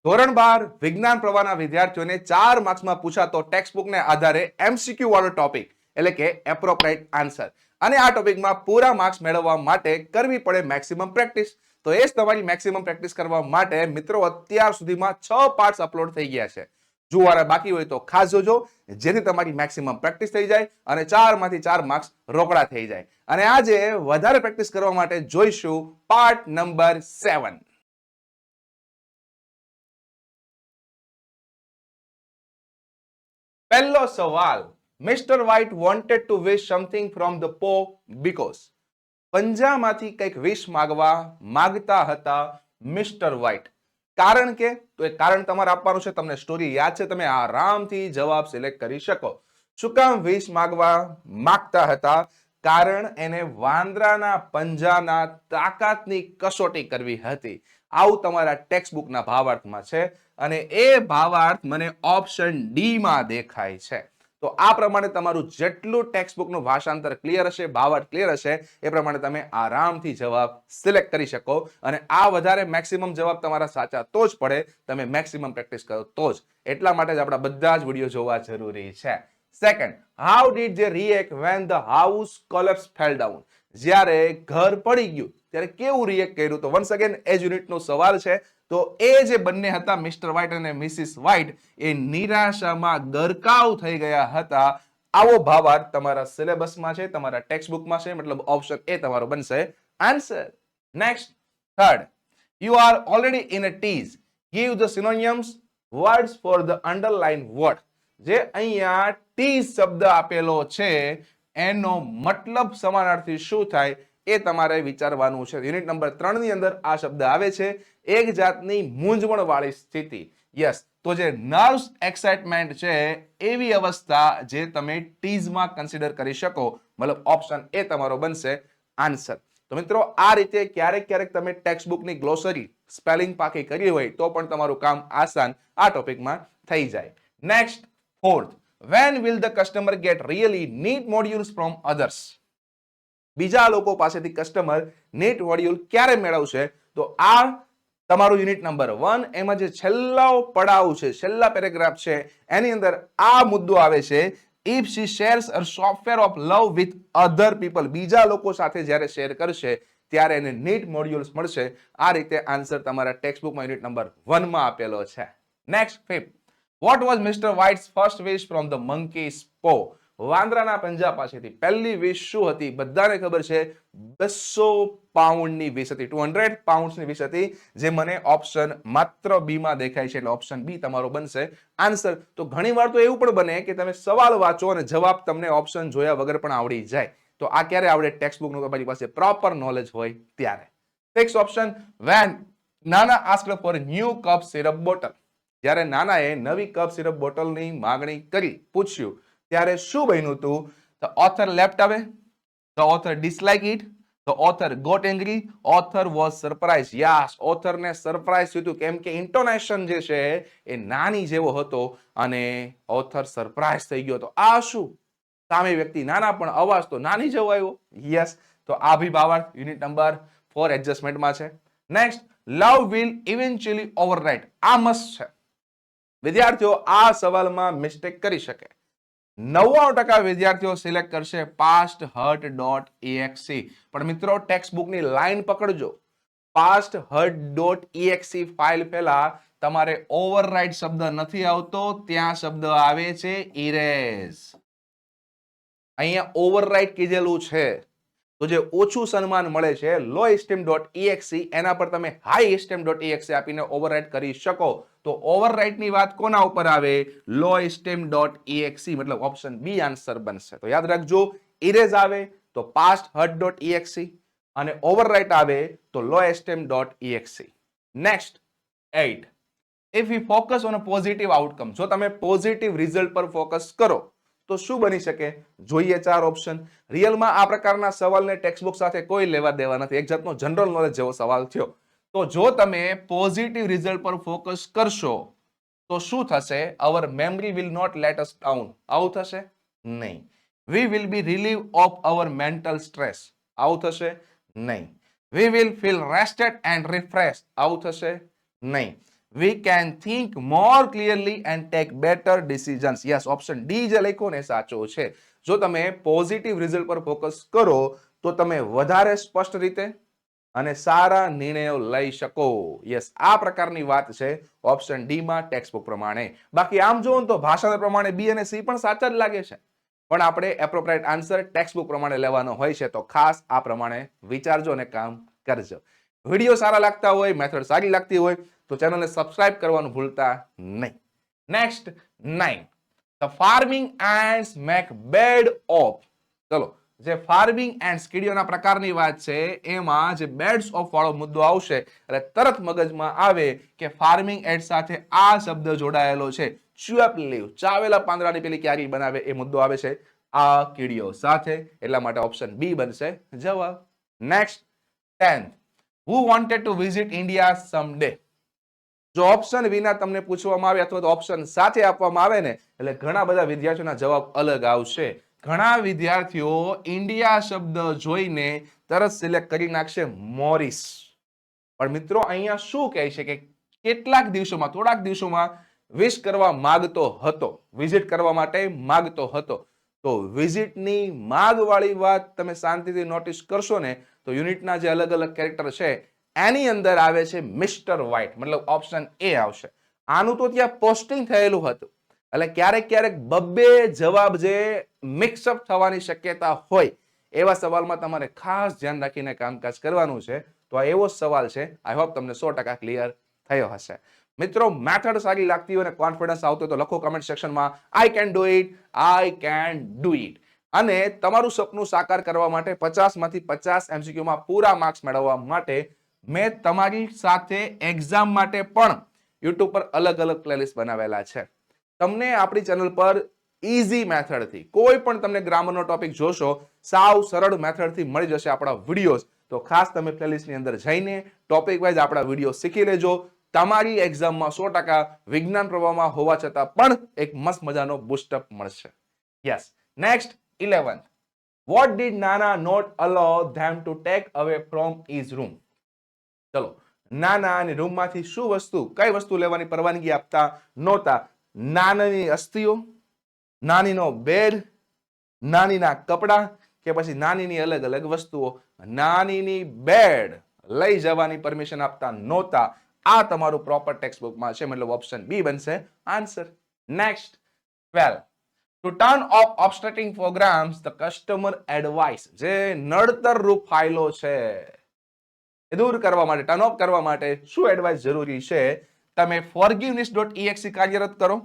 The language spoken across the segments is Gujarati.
ધોરણ 12 વિજ્ઞાન પ્રવાહના વિદ્યાર્થીઓને 4 માર્ક્સમાં પૂછાતો ટેક્સ્ટ બુકને આધારે એમસીક્યુ વાળો ટોપિક એટલે કે એપ્રોપ્રિએટ આન્સર અને આ ટોપિકમાં પૂરા માર્ક્સ મેળવવા માટે કરવી પડે મેક્સિમમ પ્રેક્ટિસ. તો એ જ તમારી મેક્સિમમ પ્રેક્ટિસ કરવા માટે મિત્રો અત્યાર સુધીમાં 6 પાર્ટ્સ અપલોડ થઈ ગયા છે. જોવાના બાકી હોય તો ખાસ જોજો જેથી તમારી મેક્સિમમ પ્રેક્ટિસ થઈ જાય અને 4 માંથી 4 માર્ક્સ રોકડા થઈ જાય. અને આજે વધારે પ્રેક્ટિસ કરવા માટે જોઈશું પાર્ટ નંબર 7. પહેલો સવાલ, mister White wanted to wish something from the paw because. પંજામાંથી કંઈક વિશ માંગતા હતા મિસ્ટર વ્હાઇટ. કારણ કે તો એ કારણ તમારે આપવાનું છે. તમને સ્ટોરી યાદ છે, તમે આરામથી જવાબ સિલેક્ટ કરી શકો. શું કામ વિશ માંગતા હતા? કારણ એને વાંદરાના પંજાના તાકાતની કસોટી કરવી હતી. આવું તમારા ટેક્સ્ટ બુકના ભાવાર્થમાં છે અને એ ભાવાર્થ મને ઓપ્શન ડી માં દેખાય છે. તો આ પ્રમાણે તમારું જેટલું ટેક્સ્ટ બુકનું ભાષાંતર ક્લિયર હશે, ભાવાર્થ ક્લિયર હશે, એ પ્રમાણે તમે આરામથી જવાબ સિલેક્ટ કરી શકો. અને આ વધારે મેક્સિમમ જવાબ તમારા સાચા તો જ પડે, તમે મેક્સિમમ પ્રેક્ટિસ કરો તો જ. એટલા માટે જ આપણા બધા જ વિડીયો જોવા જરૂરી છે. Second, how did they react when the house collapse fell down. જ્યારે ઘર પડી ગયું ત્યારે કેવું રિએક્ટ કર્યું? તો વન્સ અગેન એ જ યુનિટનો સવાલ છે. તો એ જે બંને હતા મિસ્ટર વ્હાઇટ અને મિસિસ વ્હાઇટ, એ નિરાશામાં ગરકાવ થઈ ગયા હતા. આવો ભાવાર્થ તમારા સિલેબસમાં છે, તમારા ટેક્સ્ટ બુકમાં છે, મતલબ ઓપ્શન એ તમારો બનશે answer. Next, third, you are already in a tease, give the synonyms words for the underline word. જે અહીંયા ટીઝ શબ્દ આપેલો છે એનો મતલબ સમાનાર્થી શું થાય એ તમારે વિચારવાનું છે. યુનિટ નંબર 3 ની અંદર આ શબ્દ આવે છે, એક જાતની મૂંઝવણ વાળી સ્થિતિ. યસ, તો જે નર્વ્સ એક્સાઇટમેન્ટ છે એવી અવસ્થા જે તમે ટીઝમાં કન્સિડર કરી શકો, મતલબ ઓપ્શન એ તમારો બનશે આન્સર. તો મિત્રો આ રીતે ક્યારેક તમે ટેક્સ્ટ બુકની ગ્લોસરી સ્પેલિંગ પાકી કરી હોય તો પણ તમારું કામ આસાન આ ટોપિકમાં થઈ જાય. Next, fourth, when will the customer get really neat modules from others? બીજા લોકો પાસેથી કસ્ટમર નેટ મોડ્યુલ ક્યારે મેળવશે? તો આ તમારું યુનિટ નંબર 1, એમાં જે છેલ્લો પડાવ છે, છેલ્લા પેરેગ્રાફ છે, એની અંદર આ મુદ્દો આવે છે. if she shares her software of love with other people, બીજા લોકો સાથે જ્યારે શેર કરશે ત્યારે એને નીટ મોડ્યુલ્સ મળશે. આ રીતે આન્સર તમારા ટેક્સ્ટ બુકમાં યુનિટ નંબર 1 માં આપેલો છે. Next, fifth, what was Mr. White's first wish from the monkey's paw? વાંદરાના પંજા પાસેથી પહેલી વિશ શું હતી? બધાને ખબર છે 200 પાઉન્ડની વિશ હતી, 200 પાઉન્ડ્સની વિશ હતી, જે મને ઓપ્શન માત્ર બી માં દેખાય છે, એટલે ઓપ્શન બી તમારો બનશે આન્સર. તો ઘણીવાર તો એવું પણ બને કે તમે સવાલ વાંચો અને જવાબ તમને ઓપ્શન જોયા વગર પણ આવડી જાય. તો આ ક્યારે આવડે? ટેક્સ્ટ બુકનું તમારી પાસે પ્રોપર નોલેજ હોય ત્યારે. Next option, when Nana asked for a new cup syrup bottle. જ્યારે નાનાએ નવી કપ સિરપ બોટલની માંગણી કરી, પૂછ્યું, ત્યારે શું બન્યું હતું? The author left away, the author disliked it, the author got angry, author was surprised. Yes, author ને સરપ્રાઈઝ થયું કેમ કે ઇન્ટોનેશન જે છે એ નાની જેવો હતો અને author સરપ્રાઈઝ થઈ ગયો હતો. આ શું? સામે વ્યક્તિ નાના પણ અવાજ તો નાની જેવો આવ્યો. યસ, તો આ ભી ભાવાર્થ યુનિટ નંબર 4 એડજસ્ટમેન્ટમાં છે. Next, love will eventually override. આ મસ્ત છે. વિદ્યાર્થીઓ આ સવાલમાં મિસ્ટેક કરી શકે. 99% વિદ્યાર્થીઓ સિલેક્ટ કરશે past hurt.exe. પણ મિત્રો ટેક્સ્ટ બુકની લાઈન પકડજો. past hurt.exe ફાઇલ પહેલા તમારે ઓવરરાઇડ શબ્દ નથી આવતો, ત્યાં શબ્દ આવે છે ઇરેઝ. અહીંયા ઓવરરાઇડ કીધેલું છે. તો જે ઓછું સન્માન મળે છે લો એસ્ટીમ.exe, એના પર તમે હાઈ એસ્ટીમ.exe આપીને ઓવરરાઇડ કરી શકો. તો ઓવરરાઇડની વાત કોના ઉપર આવે? લો એસ્ટીમ.exe, મતલબ ઓપ્શન બી આન્સર બનશે. તો યાદ રાખજો, ઇરેઝ આવે તો past hurt.exe અને ઓવરરાઇડ આવે તો લો એસ્ટીમ.exe. Next, 8, if we focus on a positive outcome. જો તમે પોઝિટિવ રિઝલ્ટ પર ફોકસ કરો તો શું બની શકે? જોઈએ 4 ઓપ્શન. રિયલમાં આ પ્રકારના સવાલને ટેક્સ્ટ બુક સાથે કોઈ લેવા દેવા નથી, એક જાતનો જનરલ નોલેજ જેવો સવાલ થયો. તો જો તમે પોઝિટિવ રિઝલ્ટ પર ફોકસ કરશો તો શું થશે? Our memory will not let us down. આવું થશે? નહીં. We will be relieve of our mental stress. આવું થશે? નહીં. We will feel rested and refresh. આવું થશે? નહીં. we can think more clearly and take better decisions. Yes, option D જે લખ્યો ને સાચો છે. જો તમે પોઝિટિવ રિઝલ્ટ પર ફોકસ કરો તો તમે વધારે સ્પષ્ટ રીતે અને સારા નિર્ણયો લઈ શકો. યસ, આ પ્રકારની વાત છે ઓપ્શન ડી માં ટેક્સ્ટ બુક પ્રમાણે. બાકી આમ જોવો તો ભાષાંતર પ્રમાણે બી અને સી પણ સાચા જ લાગે છે, પણ આપણે એપ્રોપ્રિએટ આન્સર ટેક્સ્ટ બુક પ્રમાણે લેવાનો હોય છે, તો ખાસ આ પ્રમાણે વિચારજો અને કામ કરજો. વિડીયો સારા લાગતા હોય, મેથડ સારી લાગતી હોય તો ચેનલને સબસ્ક્રાઇબ કરવાનું ભૂલતા નહીં. Next 9, the farming ends make bad of. ચલો, જે ફાર્મિંગ એન્ડ્સ કીડીઓના પ્રકારની વાત છે એમાં જે બેડ્સ ઓફ વાળો મુદ્દો આવશે એટલે તરત મગજમાં આવે કે ફાર્મિંગ એન્ડ સાથે આ શબ્દ જોડાયેલો છે. ચ્યુઅપ લીવ, ચાવેલા પાંદડાની પેલી ક્યારી બનાવે એ મુદ્દો આવે છે આ કીડીઓ સાથે, એટલા માટે ઓપ્શન બી બનશે જવાબ. Next 10th, who wanted to visit India someday. જો ઓપ્શન વિના તમને પૂછવામાં આવે અથવા તો ઓપ્શન સાથે આપવામાં આવે ને એટલે ઘણા બધા વિદ્યાર્થીઓના જવાબ અલગ આવશે. ઘણા વિદ્યાર્થીઓ ઇન્ડિયા શબ્દ જોઈને તરત સિલેક્ટ કરી નાખશે મોરિસ. પણ મિત્રો અહીંયા શું કહે છે કે કેટલાક દિવસોમાં, થોડાક દિવસોમાં વિશ કરવા માંગતો હતો, વિઝિટ કરવા માટે માંગતો હતો. તો વિઝિટની માગ વાળી વાત તમે શાંતિથી નોટિસ કરશો ને તો યુનિટના જે અલગ અલગ કેરેક્ટર છે એની અંદર આવે છે મિસ્ટર વ્હાઇટ, મતલબ ઓપ્શન એ આવશે. આનું તો ત્યાં પોસ્ટિંગ થયેલું હતું એટલે ક્યારેક ક્યારેક બબ્બે જવાબ જે મિક્સઅપ થવાની શક્યતા હોય એવા સવાલમાં તમારે ખાસ ધ્યાન રાખીને કામકાજ કરવાનું છે. તો આ એવો સવાલ છે. આઈ હોપ તમને 100% ક્લિયર થયો હશે. મિત્રો, મેથડ સારી લાગતી હોય અને કોન્ફિડન્સ આવતો હોય તો લખો કમેન્ટ સેક્શનમાં I can do it, I can do it. અને તમારું સપનું સાકાર કરવા માટે 50 માંથી 50 MCQ માં પૂરા માર્ક્સ મેળવવા માટે મેં તમારી સાથે એક્ઝામ માટે પણ YouTube પર અલગ અલગ પ્લેલિસ્ટ બનાવેલા છે. તમને આપણી ચેનલ પર ઈઝી મેથડથી કોઈ પણ તમને ગ્રામરનો ટોપિક જોશો, સાવ સરળ મેથડથી મળી જશે આપણા વિડીયોઝ. તો ખાસ તમે પ્લેલિસ્ટની અંદર જઈને ટોપિક વાઇઝ આપણા વિડીયો શીખી લેજો. તમારી એક્ઝામમાં 100% વિજ્ઞાન પ્રવાહમાં હોવા છતાં પણ એક મસ્ત મજાનો બૂસ્ટઅપ મળશે. Yes. Next 11th, what did Nana not allow them to take away from his room. ચલો, નાનાની રૂમમાંથી શું વસ્તુ, કઈ વસ્તુ લેવાની પરવાનગી આપતા નહોતા? નાનાની અસ્થિઓ, નાનીનો બેડ, નાનીના કપડા કે પછી નાનીની અલગ અલગ વસ્તુઓ? નાનીની બેડ લઈ જવાની પરમિશન આપતા નહોતા. આ તમારું પ્રોપર ટેક્સ્ટ બુકમાં છે, મતલબ ઓપ્શન બી બનશે answer. Next 12, to turn off obstructing programs the customer advice. જે નડતર રૂપ ફાઇલો છે એ દૂર કરવા માટે, ટર્ન ઓફ કરવા માટે શું એડવાઇસ જરૂરી છે? તમે forgiveness.exe કાર્યરત કરો,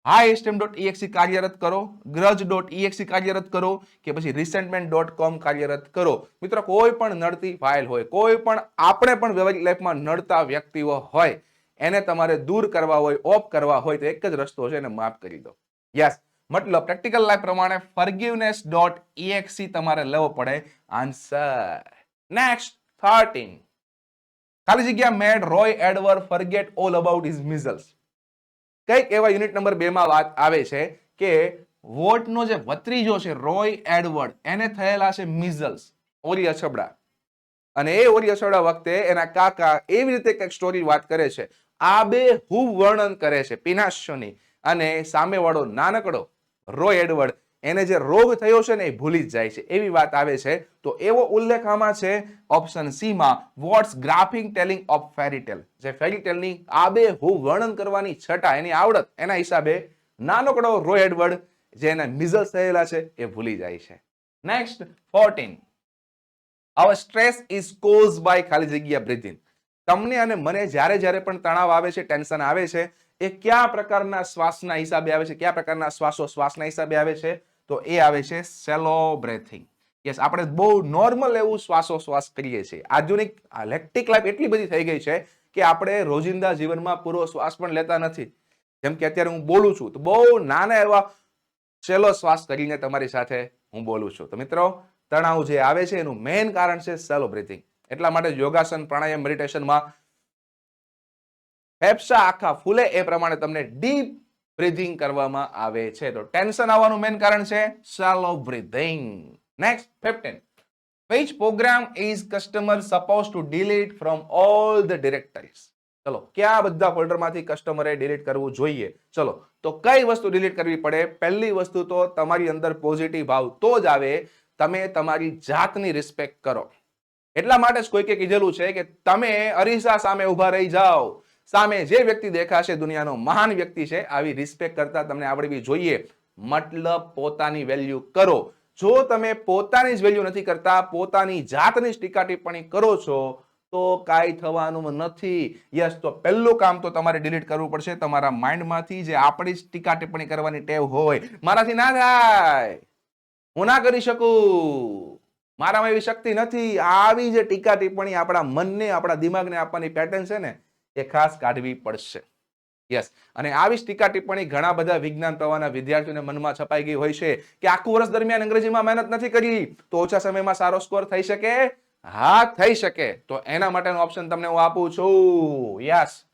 highstem.exe કાર્યરત કરો, grudge.exe કાર્યરત કરો કે પછી resentment.com કાર્યરત કરો. મિત્રો, કોઈ પણ નડતી ફાઇલ હોય, કોઈ પણ આપણે પણ વ્યવહારિક લાઈફમાં નડતા વ્યક્તિઓ હોય, એને તમારે દૂર કરવા હોય, ઓફ કરવા હોય તો એક જ રસ્તો છે, એને માફ કરી દો. યસ, મતલબ પ્રેક્ટિકલ લાઈફ પ્રમાણે forgiveness.exe તમારે લેવો પડે આન્સર. નેક્સ્ટ 13, ખાલી જગ્યા made Roy Edward forget all about his measles. કઈક એવા યુનિટ નંબર 2 માં વાત આવે છે કે વોટનો જે ભત્રીજો છે રોય એડવર્ડ, એને થયેલા છે મિઝલ્સ, ઓરી અછબડા. અને એ ઓરી અછબડા વખતે એના કાકા એવી રીતે કઈક સ્ટોરી વાત કરે છે, આ બે હું વર્ણન કરે છે પિનાશોની, અને સામેવાળો નાનકડો રોય એડવર્ડ એને જે રોગ થયો છે ને એ ભૂલી જ જાય છે, એવી વાત આવે છે. તો એવો ઉલ્લેખ આમાં છે ઓપ્શન સી માં, watts graphing telling of fairy tale. જે ફેરીટેલની આબે હું વર્ણન કરવાની છટા, એની આવડત, એના હિસાબે નાનકડો રોય એડવર્ડ જે એના મિઝલ્સ થયેલા છે એ ભૂલી જાય છે. Next 14, our stress is caused by ખાલી જગ્યા breathing. તમને અને મને જ્યારે જ્યારે પણ તણાવ આવે છે, ટેન્શન આવે છે, એ કયા પ્રકારના શ્વાસના હિસાબે આવે છે, કયા પ્રકારના શ્વાસના હિસાબે આવે છે? તો એ આવે છે સેલો બ્રેથિંગ. યસ, આપણે બહુ નોર્મલ એવું શ્વાસ કરીએ છીએ. આધુનિક લેક્ટિક લાઈફ એટલી બધી થઈ ગઈ છે કે આપણે રોજિંદા જીવનમાં પૂરો શ્વાસ પણ લેતા નથી. જેમ કે અત્યારે હું બોલું છું તો બહુ નાના એવા સેલો શ્વાસ કરીને તમારી સાથે હું બોલું છું. તો મિત્રો, તણાવ જે આવે છે એનું મેઇન કારણ છે સેલો બ્રીથિંગ. એટલા માટે યોગાસન, પ્રાણાયામ, મેડિટેશનમાં ફેફસા આખા ફૂલે એ પ્રમાણે તમને ડીપ બ્રીથિંગ કરવામાં આવે છે. તો ટેન્શન આવવાનું મેઇન કારણ છે સેલો breathing. Next 15, which program is customer supposed to delete from all the directories? ચલો કયા બધા ફોલ્ડરમાંથી કસ્ટમરે ડિલીટ કરવું જોઈએ? ચલો તો કઈ વસ્તુ ડિલીટ કરવી પડે? પહેલી વસ્તુ તો તમારી અંદર પોઝિટિવ ભાવ તો જ આવે તમે તમારી જાતની રિસ્પેક્ટ કરો. એટલા માટે જ કોઈકે કીધેલું છે કે તમે અરીસા સામે ઉભા રહી જાઓ, સામે જે વ્યક્તિ દેખાશે દુનિયાનો મહાન વ્યક્તિ છે, આવી રિસ્પેક્ટ કરતા તમને આવડવી જોઈએ. મતલબ પોતાની વેલ્યુ કરો. જો તમે પોતાની જ વેલ્યુ નથી કરતા, પોતાની જાતની ટીકા ટિપ્પણી કરો છો તો કાંઈ થવાનું નથી. યસ, તો પહેલું કામ તો તમારે ડિલીટ કરવું પડશે તમારા માઇન્ડમાંથી જે આપણી જ ટીકા ટિપ્પણી કરવાની ટેવ હોય. મારાથી ના થાય, હું ના કરી શકું, મારામાં એવી શક્તિ નથી, આવી જે ટીકા ટિપ્પણી આપણા મનને આપણા દિમાગને આપવાની પેટર્ન છે ને એ ખાસ કાઢવી પડશે. યસ, અને આવી જ ટીકા ટિપ્પણી ઘણા બધા વિજ્ઞાન પ્રવાહના વિદ્યાર્થીઓને મનમાં છપાઈ ગઈ હોય છે કે આખું વર્ષ દરમિયાન અંગ્રેજીમાં મહેનત નથી કરી તો ઓછા સમયમાં સારો સ્કોર થઈ શકે. હા, થઈ શકે. તો એના માટેનો ઓપ્શન તમને હું આપું છું. યસ,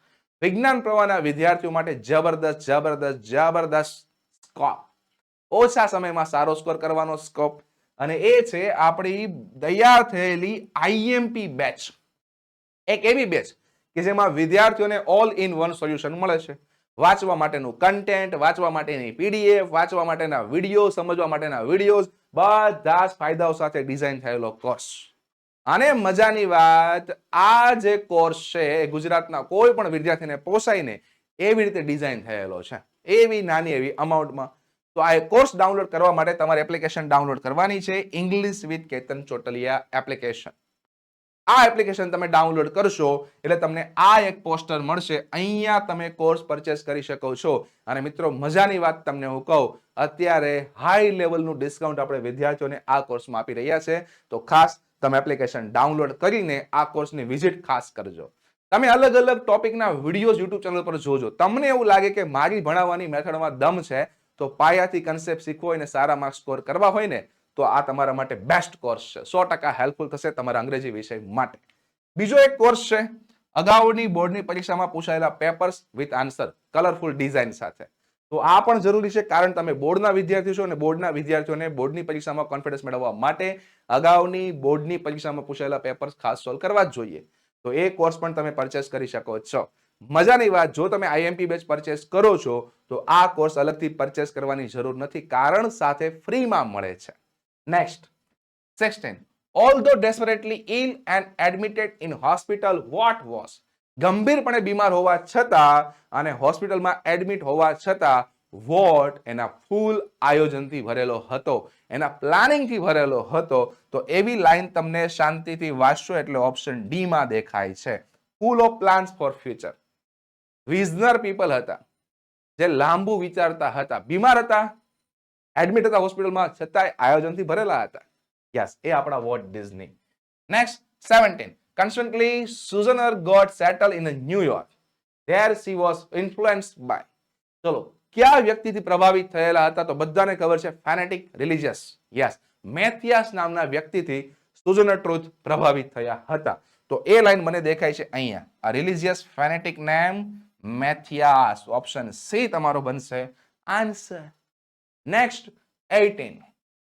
વિજ્ઞાન પ્રવાહના વિદ્યાર્થીઓ માટે જબરદસ્ત જબરદસ્ત જબરદસ્ત સ્કોપ, ઓછા સમયમાં સારો સ્કોર કરવાનો સ્કોપ, અને એ છે આપણી તૈયાર થયેલી આઈએમપી બેચ. એક એવી બેચ કે જેમાં વિદ્યાર્થીઓને ઓલ ઇન વન સોલ્યુશન મળે છે. વાંચવા માટેનું કન્ટેન્ટ, વાંચવા માટેની પીડીએફ, વાંચવા માટેના વિડીયો, સમજવા માટેના વિડીયોઝ, બધા જ ફાયદાઓ સાથે ડિઝાઇન થયેલો કોર્સ. અને મજાની વાત, આ જે કોર્સ છે એ ગુજરાતના કોઈ પણ વિદ્યાર્થીને પોસાય ને એવી રીતે ડિઝાઇન થયેલો છે, એવી નાની એવી અમાઉન્ટમાં. તો આ કોર્સ ડાઉનલોડ કરવા માટે તમારે એપ્લિકેશન ડાઉનલોડ કરવાની છે, English with Ketan Chotaliya application. આ એપ્લિકેશન તમે ડાઉનલોડ કરશો એટલે તમને આ એક પોસ્ટર મળશે, અહીંયા તમે કોર્સ પરચેસ કરી શકો છો. અને મિત્રો મજાની વાત તમને હું કહું, અત્યારે હાઈ લેવલનું ડિસ્કાઉન્ટ આપણે વિદ્યાર્થીઓને આ કોર્સમાં આપી રહ્યા છે. તો ખાસ તમે એપ્લિકેશન ડાઉનલોડ કરીને આ કોર્સની વિઝિટ ખાસ કરજો. તમે અલગ અલગ ટોપિકના વિડીયોઝ યુટ્યુબ ચેનલ પર જોજો. તમને એવું લાગે કે મારી ભણાવવાની મેથડમાં દમ છે, તો પાયાથી કન્સેપ્ટ શીખવો હોય ને સારા માર્ક્સ સ્કોર કરવા હોય ને તો આ તમારા માટે બેસ્ટ કોર્સ છે. 100% હેલ્પફુલ થશે તમારા અંગ્રેજી વિષય માટે. બીજો એક કોર્સ છે અગાઉની બોર્ડની પરીક્ષામાં પૂછાયેલા papers with answer colourful design સાથે. તો આ પણ જરૂરી છે, કારણ તમે બોર્ડના વિદ્યાર્થી છો અને બોર્ડના વિદ્યાર્થીઓને બોર્ડની પરીક્ષામાં કોન્ફિડન્સ મેળવવા માટે અગાઉની બોર્ડની પરીક્ષામાં પૂછાયેલા પેપર્સ ખાસ સોલ્વ કરવા જ જોઈએ. તો એ કોર્સ પણ તમે પરચેસ કરી શકો છો. મજાની વાત, જો તમે આઈએમપી બેચ પરચેસ કરો છો તો આ કોર્સ અલગથી પરચેસ કરવાની જરૂર નથી, કારણ સાથે ફ્રીમાં મળે છે. Next, 16. Although desperately ill and admitted in hospital, what was? ગંભીરપણે બીમાર હોવા છતાં અને હોસ્પિટલમાં એડમિટ હોવા છતાં વોટ એના ફૂલ આયોજનથી ભરેલો હતો, એના પ્લાનિંગથી ભરેલો હતો. તો એવી લાઈન તમને શાંતિથી વાંચશો એટલે ઓપ્શન ડી માં દેખાય છે. Full of plans for future. Visionary people હતા, જે લાંબુ વિચારતા હતા, બીમાર હતા, એડમિટ હતા હોસ્પિટલમાં, છતાંય આયોજનથી ભરેલા હતા. યસ, એ આપણા Walt Disney. Next, 17. Consequently, Susanner got settled in New York. There she was influenced by. ચલો, કયા વ્યક્તિથી પ્રભાવિત થયેલા હતા? તો બધાને ખબર છે, ફેનેટિક રિલિજિયસ. યસ, મેથિયાસ નામના વ્યક્તિથી સુઝનર ટ્રુથ પ્રભાવિત થયા હતા. તો એ લાઈન મને દેખાય છે અહીંયા. આ રિલિજિયસ ફેનેટિક નેમ મેથિયાસ. ઓપ્શન સી તમારો બનશે answer. Next, 18.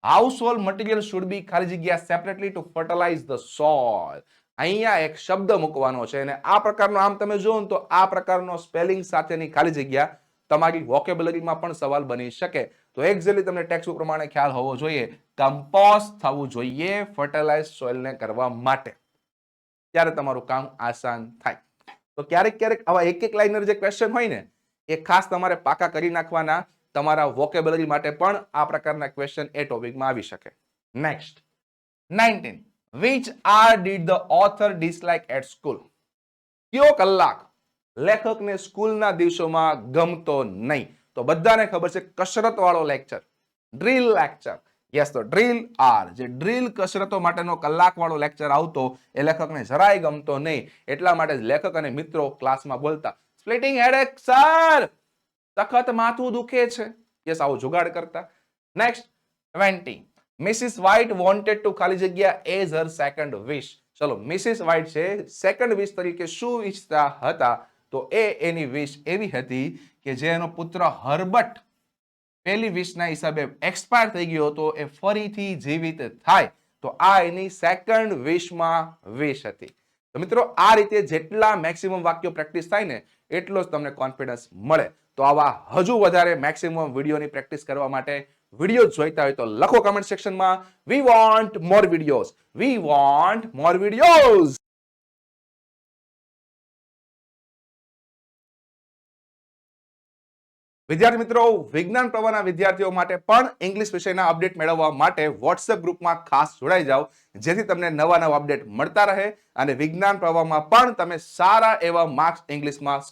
Household material should be ખાલી જગ્યા separately to fertilize the soil. અહીંયા એક શબ્દ મૂકવાનો છે અને આ પ્રકારનો આમ તમે જોવો ને તો આ પ્રકારનો સ્પેલિંગ સાથેની ખાલી જગ્યા તમારી વોકેબ્યુલરીમાં પણ સવાલ બની શકે. તો એક્ઝેક્ટલી તમને ટેક્સ્ટ પ્રમાણે ખ્યાલ હોવો જોઈએ, કમ્પોસ્ટ થવું જોઈએ ફર્ટિલાઇઝ સોઇલને કરવા માટે, ત્યારે તમારું કામ આસાન થાય. તો ક્યારેક ક્યારેક આવા એક એક લાઇનર જે ક્વેશ્ચન હોય ને એ ખાસ તમારે પાકા કરી નાખવાના, તમારા વોકેબ્યુલરી માટે પણ આ પ્રકારના ક્વેશ્ચન એ ટોપિકમાં આવી શકે. Next, 19. Which hour did the author dislike at school? કયો કલાક લેખકને સ્કૂલના દિવસોમાં ગમતો નહીં? તો બધાને ખબર છે, કસરત વાળો લેક્ચર, ડ્રીલ લેક્ચર. યસ, તો ડ્રીલ આર, જે ડ્રીલ કસરતો માટેનો કલાક વાળો લેક્ચર આવતો એ લેખકને જરાય ગમતો નહીં. એટલા માટે જ લેખક અને મિત્રો ક્લાસમાં બોલતા, સ્પ્લિટિંગ હેડેક સર, સખત માથું દુખે છે. યસ, આવો જુગાડ કરતા. Next, 20. Mrs White wanted to ખાલી જગ્યા એઝ હર સેકન્ડ વિશ. ચલો, મિસિસ વ્હાઇટ છે સેકન્ડ વિશ તરીકે શું ઈચ્છતા હતા? તો એની વિશ એવી હતી કે જે એનો પુત્ર હર્બર્ટ પહેલી વિશના હિસાબે એક્સપાયર થઈ ગયો હતો, એ ફરીથી જીવિત થાય. તો આ એની સેકન્ડ વિશમાં વિશ હતી. તો મિત્રો આ રીતે જેટલા મેક્સિમમ વાક્યો પ્રેક્ટિસ થાય ને એટલો જ તમને કોન્ફિડન્સ મળે. તો આવા હજુ વધારે મેક્સિમમ વિડીયોની પ્રેક્ટિસ કરવા માટે વિડીયો જોઈતા હોય તો લખો કમેન્ટ સેક્શનમાં, we want more videos, we want more videos. વિદ્યાર્થી મિત્રો, વિજ્ઞાન પ્રવાહના વિદ્યાર્થીઓ માટે પણ ઇંગ્લિશ વિષયના અપડેટ મેળવવા માટે વોટ્સએપ ગ્રુપમાં ખાસ જોડાઈ જાઓ, જેથી તમને નવા નવા અપડેટ મળતા રહે અને વિજ્ઞાન પ્રવાહમાં પણ તમે સારા એવા માર્ક્સ ઇંગ્લિશમાં